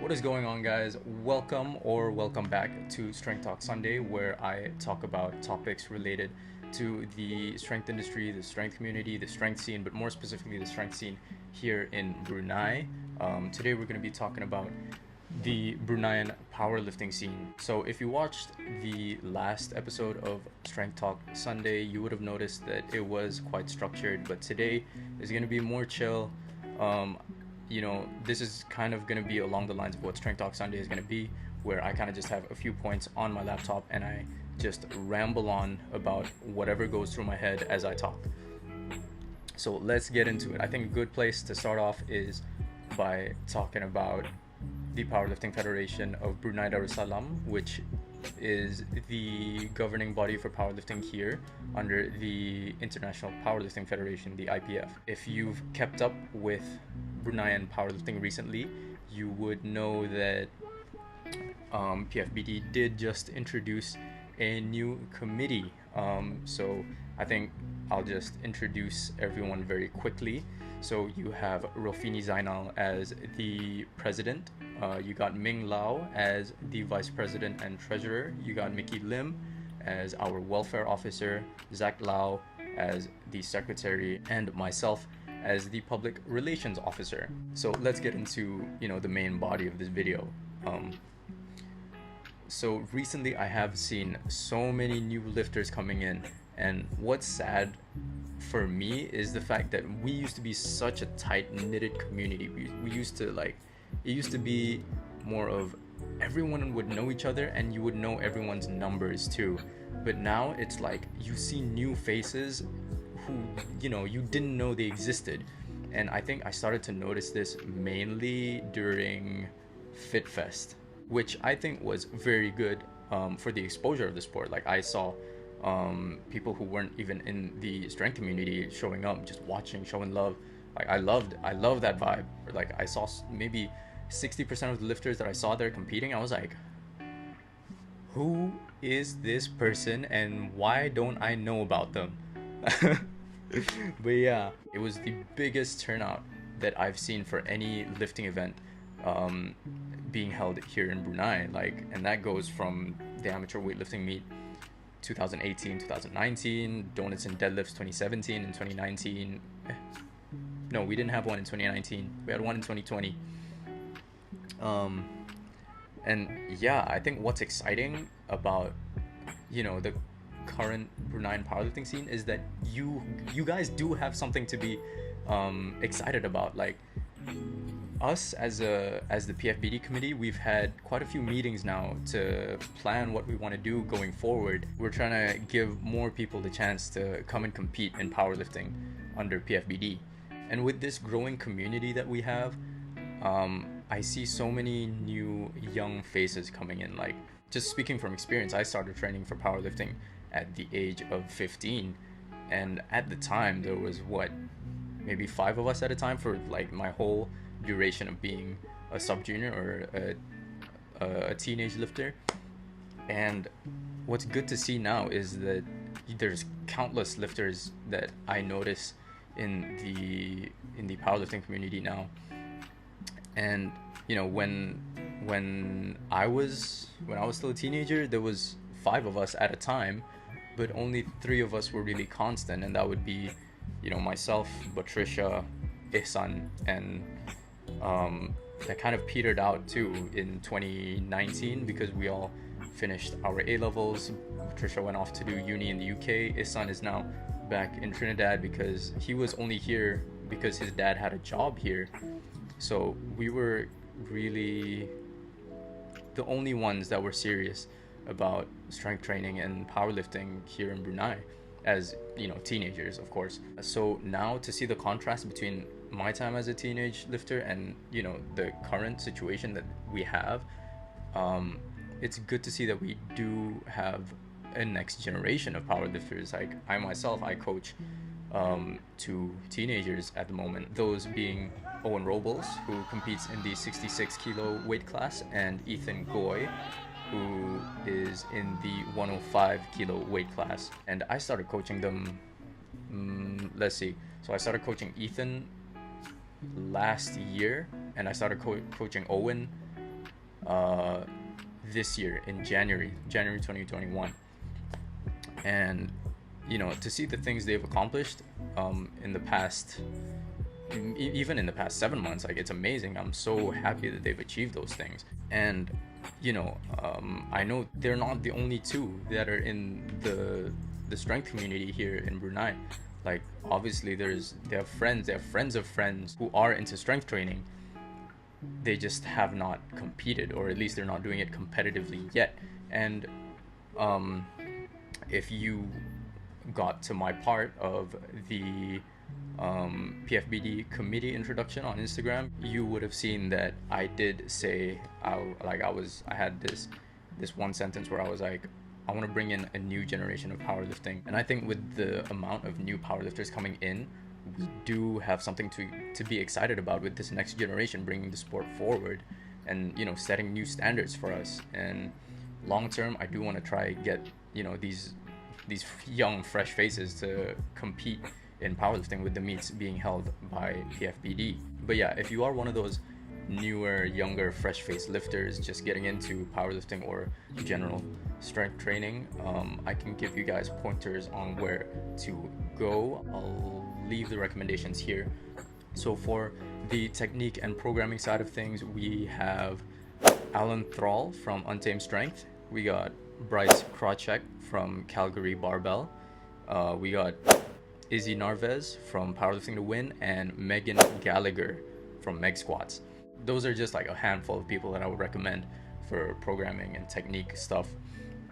What is going on, guys? Welcome back to Strength Talk Sunday, where I talk about topics related to the strength industry, the strength community, the strength scene, but more specifically the strength scene here in Brunei. Today we're going to be talking about the Bruneian powerlifting scene. So if you watched the last episode of Strength Talk Sunday, you would have noticed that it was quite structured, but today is going to be more chill. This is kind of going to be along the lines of what Strength Talk Sunday is going to be, where I kind of just have a few points on my laptop and I just ramble on about whatever goes through my head as I talk. So let's get into it. I think a good place to start off is by talking about the Powerlifting Federation of Brunei Darussalam, which is the governing body for powerlifting here under the International Powerlifting Federation, the IPF. If you've kept up with Bruneian powerlifting recently, you would know that PFBD did just introduce a new committee. So I think I'll just introduce everyone very quickly. So you have Rofini Zainal as the president. You got Ming Lau as the vice president and treasurer. You got Mickey Lim as our welfare officer, Zach Lau as the secretary, and myself as the public relations officer. So let's get into the main body of this video. So recently I have seen so many new lifters coming in, and what's sad for me is the fact that we used to be such a tight-knitted community. We used to it used to be more of everyone would know each other and you would know everyone's numbers too. But now it's like you see new faces who you didn't know they existed. And I think I started to notice this mainly during FitFest, which I think was very good for the exposure of the sport. Like I saw people who weren't even in the strength community showing up, just watching, showing love. Like I love that vibe. Like I saw maybe 60% of the lifters that I saw there competing. I was like, who is this person and why don't I know about them? But yeah, it was the biggest turnout that I've seen for any lifting event being held here in Brunei. And that goes from the amateur weightlifting meet 2018, 2019, donuts and deadlifts 2017 and 2019. No, we didn't have one in 2019. We had one in 2020. And yeah, I think what's exciting about the current Bruneian powerlifting scene is that you guys do have something to be excited about. Like us as the PFBD committee, we've had quite a few meetings now to plan what we want to do going forward. We're trying to give more people the chance to come and compete in powerlifting under PFBD. And with this growing community that we have, I see so many new young faces coming in. Like, just speaking from experience, I started training for powerlifting at the age of 15, and at the time there was maybe 5 of us at a time for my whole duration of being a sub junior or a teenage lifter. And what's good to see now is that there's countless lifters that I notice in the powerlifting community now. And when I was still a teenager, there was 5 of us at a time, but only 3 of us were really constant, and that would be myself, Patricia, Ihsan, and that kind of petered out too in 2019 because we all finished our A-levels. Patricia went off to do uni in the UK. Ihsan is now back in Trinidad because he was only here because his dad had a job here. So we were really the only ones that were serious about strength training and powerlifting here in Brunei as teenagers, of course. So now to see the contrast between my time as a teenage lifter and the current situation that we have, it's good to see that we do have a next generation of powerlifters. Like I myself, I coach 2 teenagers at the moment, those being Owen Robles, who competes in the 66 kilo weight class, and Ethan Goy, who is in the 105 kilo weight class. And I started coaching them, so I started coaching Ethan last year, and I started coaching Owen this year in January 2021. And to see the things they've accomplished in the past, even in the past 7 months, like, it's amazing. I'm so happy that they've achieved those things. And I know they're not the only two that are in the strength community here in Brunei. Like, obviously they have friends of friends who are into strength training. They just have not competed, or at least they're not doing it competitively yet. And if you got to my part of the PFBD committee introduction on Instagram, you would have seen that I did say, I had this one sentence where I was like, I want to bring in a new generation of powerlifting. And I think with the amount of new powerlifters coming in, we do have something to be excited about with this next generation, bringing the sport forward and setting new standards for us. And long term, I do want to try get these young fresh faces to compete in powerlifting with the meets being held by PFBD. But yeah, if you are one of those newer, younger, fresh faced lifters just getting into powerlifting or general strength training, I can give you guys pointers on where to go. I'll leave the recommendations here. So for the technique and programming side of things, we have Alan Thrall from Untamed Strength. We got Bryce Krawczyk from Calgary Barbell. We got Izzy Narvez from Powerlifting to Win, and Megan Gallagher from Meg Squats. Those are just like a handful of people that I would recommend for programming and technique stuff.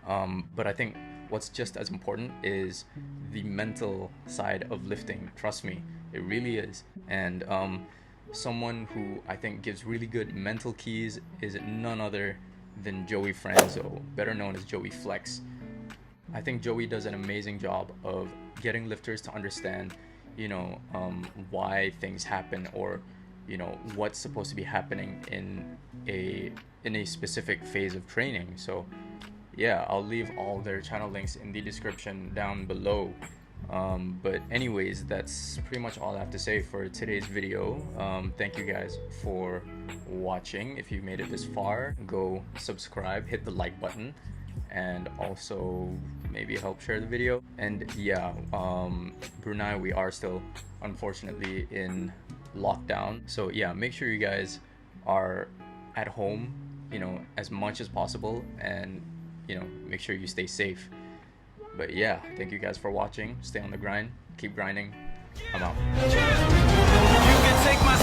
But I think what's just as important is the mental side of lifting. Trust me, it really is. And someone who I think gives really good mental keys is none other than Joey Franzo, better known as Joey Flex. I think Joey does an amazing job of getting lifters to understand, why things happen, or what's supposed to be happening in a specific phase of training. So yeah, I'll leave all their channel links in the description down below. But anyways, that's pretty much all I have to say for today's video. Thank you guys for watching. If you made it this far, go subscribe, hit the like button, and also maybe help share the video. And yeah, Brunei, we are still unfortunately in lockdown, so yeah, make sure you guys are at home as much as possible, and make sure you stay safe. But yeah, thank you guys for watching. Stay on the grind, keep grinding. I'm out. You can take my